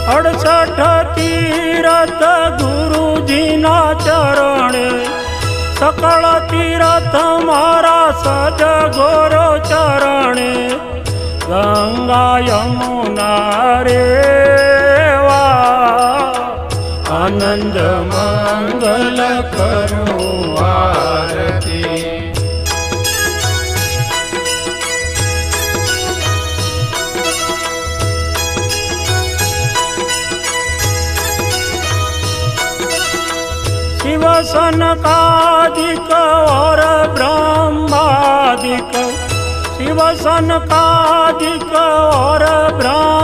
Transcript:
68 तीरथ गुरुजीना चरणे, सकल तीरथ मारा सज गोरो चरणे। गंगा यमुना रेवा आनंद मंगल करूं आरती। शिव सनकादिक और ब्रह्मादिक, शिव सनकादिक और ब्रह्म